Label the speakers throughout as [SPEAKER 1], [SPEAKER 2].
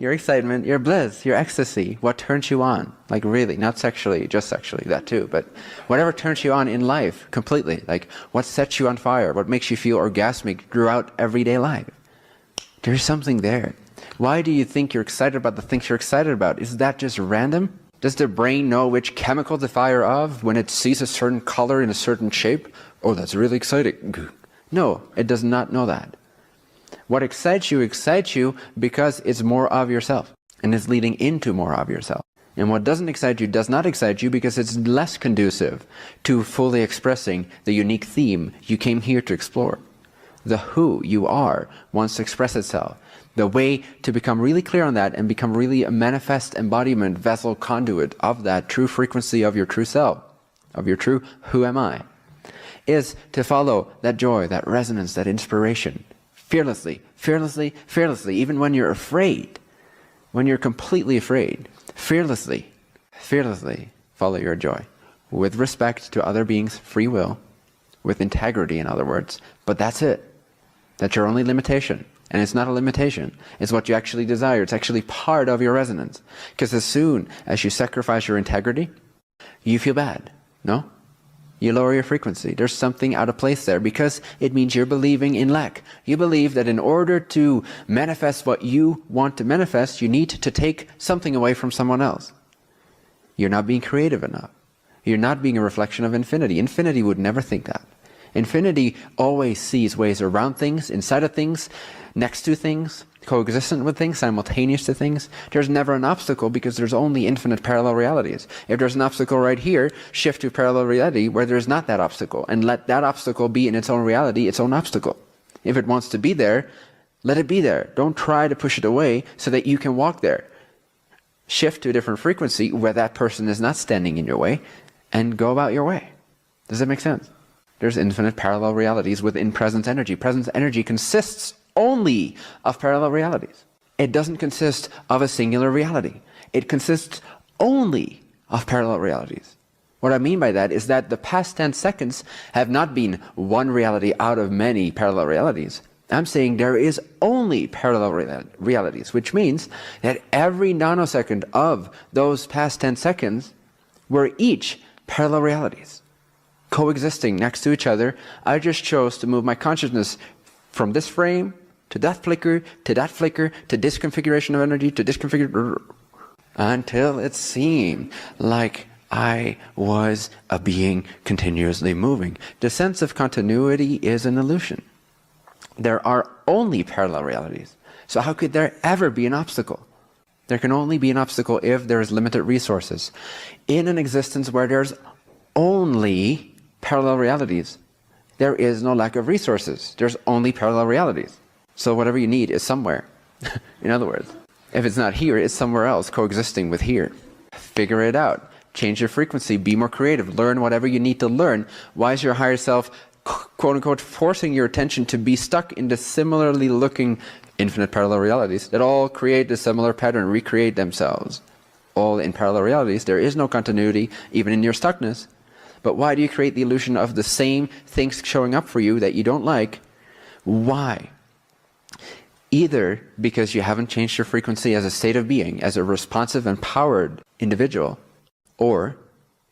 [SPEAKER 1] your excitement, your bliss, your ecstasy, what turns you on. Like really, not sexually, just sexually, that too, but whatever turns you on in life completely. Like what sets you on fire, what makes you feel orgasmic throughout everyday life. There's something there. Why do you think you're excited about the things you're excited about? Is that just random? Does the brain know which chemical to fire off when it sees a certain color in a certain shape? Oh, that's really exciting. No, it does not know that. What excites you because it's more of yourself and is leading into more of yourself. And what doesn't excite you does not excite you because it's less conducive to fully expressing the unique theme you came here to explore. The who you are wants to express itself. The way to become really clear on that and become really a manifest embodiment, vessel, conduit of that true frequency of your true self, of your true who am I, is to follow that joy, that resonance, that inspiration, fearlessly, fearlessly, fearlessly, even when you're afraid, when you're completely afraid, fearlessly, fearlessly follow your joy, with respect to other beings' free will, with integrity, in other words, but that's it. That's your only limitation. And it's not a limitation. It's what you actually desire. It's actually part of your resonance. Because as soon as you sacrifice your integrity, you feel bad. No? You lower your frequency. There's something out of place there because it means you're believing in lack. You believe that in order to manifest what you want to manifest, you need to take something away from someone else. You're not being creative enough. You're not being a reflection of infinity. Infinity would never think that. Infinity always sees ways around things, inside of things, next to things, coexistent with things, simultaneous to things. There's never an obstacle because there's only infinite parallel realities. If there's an obstacle right here, shift to parallel reality where there's not that obstacle and let that obstacle be in its own reality, its own obstacle. If it wants to be there, let it be there. Don't try to push it away so that you can walk there. Shift to a different frequency where that person is not standing in your way and go about your way. Does that make sense? There's infinite parallel realities within presence energy. Presence energy consists only of parallel realities. It doesn't consist of a singular reality. It consists only of parallel realities. What I mean by that is that the past 10 seconds have not been one reality out of many parallel realities. I'm saying there is only parallel realities, which means that every nanosecond of those past 10 seconds were each parallel realities, coexisting next to each other. I just chose to move my consciousness from this frame to that flicker, to that flicker, to this configuration of energy, to this configuration, until it seemed like I was a being continuously moving. The sense of continuity is an illusion. There are only parallel realities. So how could there ever be an obstacle? There can only be an obstacle if there is limited resources. In an existence where there's only parallel realities, there is no lack of resources. There's only parallel realities. So whatever you need is somewhere. In other words, if it's not here, it's somewhere else coexisting with here. Figure it out. Change your frequency. Be more creative. Learn whatever you need to learn. Why is your higher self, quote unquote, forcing your attention to be stuck in the similarly looking infinite parallel realities that all create a similar pattern, recreate themselves? All in parallel realities. There is no continuity, even in your stuckness. But why do you create the illusion of the same things showing up for you that you don't like? Why? Either because you haven't changed your frequency as a state of being, as a responsive, empowered individual, or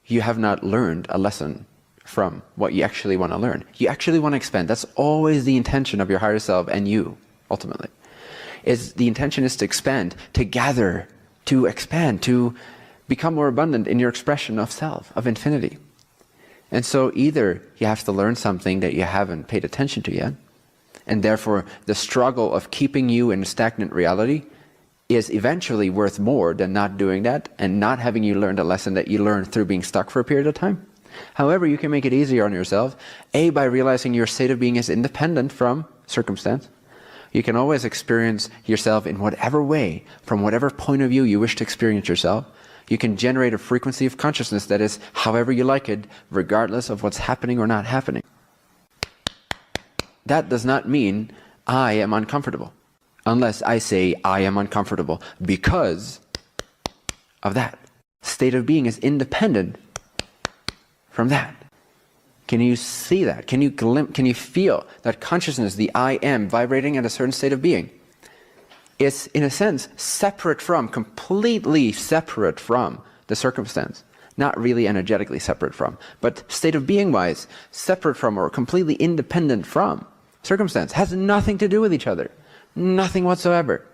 [SPEAKER 1] you have not learned a lesson from what you actually want to learn. You actually want to expand. That's always the intention of your higher self and you, ultimately. The intention is to expand, to gather, to expand, to become more abundant in your expression of self, of infinity. And so either you have to learn something that you haven't paid attention to yet, and therefore the struggle of keeping you in stagnant reality is eventually worth more than not doing that and not having you learned a lesson that you learned through being stuck for a period of time. However, you can make it easier on yourself, A, by realizing your state of being is independent from circumstance. You can always experience yourself in whatever way, from whatever point of view you wish to experience yourself. You can generate a frequency of consciousness that is however you like it, regardless of what's happening or not happening. That does not mean I am uncomfortable, unless I say I am uncomfortable because of that. State of being is independent from that. Can you see that? Can you feel that consciousness, the I am, vibrating at a certain state of being? It's, in a sense, separate from, completely separate from the circumstance. Not really energetically separate from, but state of being-wise, separate from or completely independent from circumstance. Has nothing to do with each other. Nothing whatsoever.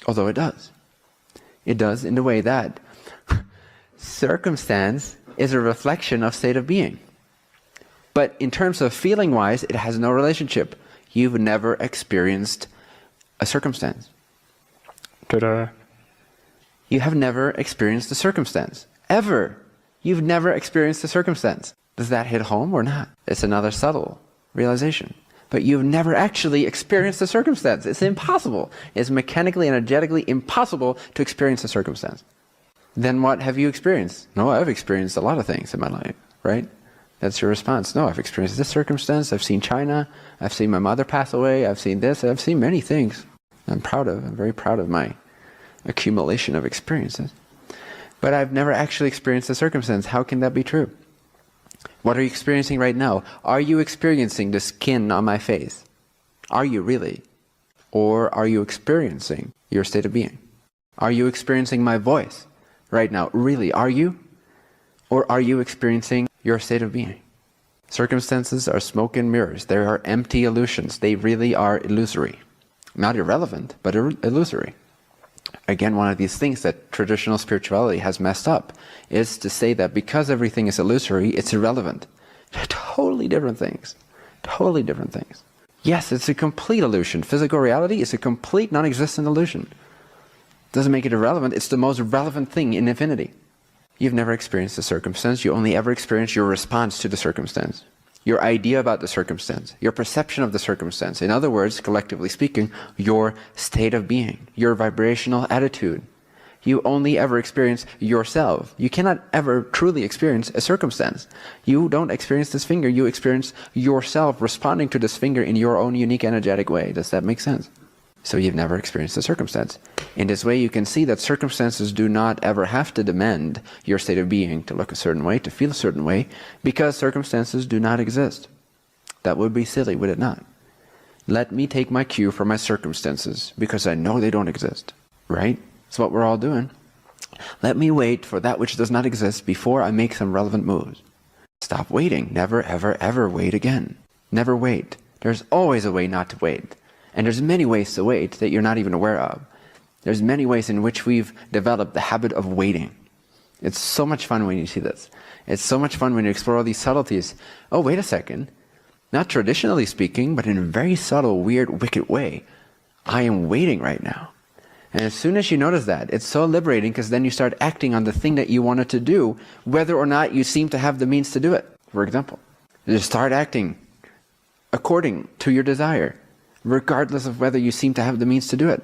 [SPEAKER 1] Although it does. It does in the way that circumstance is a reflection of state of being. But in terms of feeling-wise, it has no relationship. You've never experienced a circumstance.
[SPEAKER 2] Ta-da.
[SPEAKER 1] You have never experienced a circumstance. Ever. You've never experienced a circumstance. Does that hit home or not? It's another subtle realization. But you've never actually experienced a circumstance. It's impossible. It's mechanically, energetically impossible to experience a circumstance. Then what have you experienced? No, I've experienced a lot of things in my life, right? That's your response. No, I've experienced this circumstance. I've seen China. I've seen my mother pass away. I've seen this. I've seen many things. I'm very proud of my accumulation of experiences. But I've never actually experienced a circumstance. How can that be true? What are you experiencing right now? Are you experiencing the skin on my face? Are you really? Or are you experiencing your state of being? Are you experiencing my voice right now? Really, are you? Or are you experiencing your state of being? Circumstances are smoke and mirrors. They are empty illusions. They really are illusory. Not irrelevant, but illusory. Again, one of these things that traditional spirituality has messed up is to say that because everything is illusory, it's irrelevant. Totally different things. Totally different things. Yes, it's a complete illusion. Physical reality is a complete non-existent illusion. Doesn't make it irrelevant. It's the most relevant thing in infinity. You've never experienced a circumstance. You only ever experience your response to the circumstance. Your idea about the circumstance, your perception of the circumstance. In other words, collectively speaking, your state of being, your vibrational attitude. You only ever experience yourself. You cannot ever truly experience a circumstance. You don't experience this finger, you experience yourself responding to this finger in your own unique energetic way. Does that make sense? So you've never experienced a circumstance. In this way you can see that circumstances do not ever have to demand your state of being to look a certain way, to feel a certain way, because circumstances do not exist. That would be silly, would it not? Let me take my cue from my circumstances, because I know they don't exist. Right? That's what we're all doing. Let me wait for that which does not exist before I make some relevant moves. Stop waiting. Never, ever, ever wait again. Never wait. There's always a way not to wait. And there's many ways to wait that you're not even aware of. There's many ways in which we've developed the habit of waiting. It's so much fun when you see this. It's so much fun when you explore all these subtleties. Oh, wait a second. Not traditionally speaking, but in a very subtle, weird, wicked way. I am waiting right now. And as soon as you notice that, it's so liberating, because then you start acting on the thing that you wanted to do, whether or not you seem to have the means to do it. For example, you start acting according to your desire, regardless of whether you seem to have the means to do it.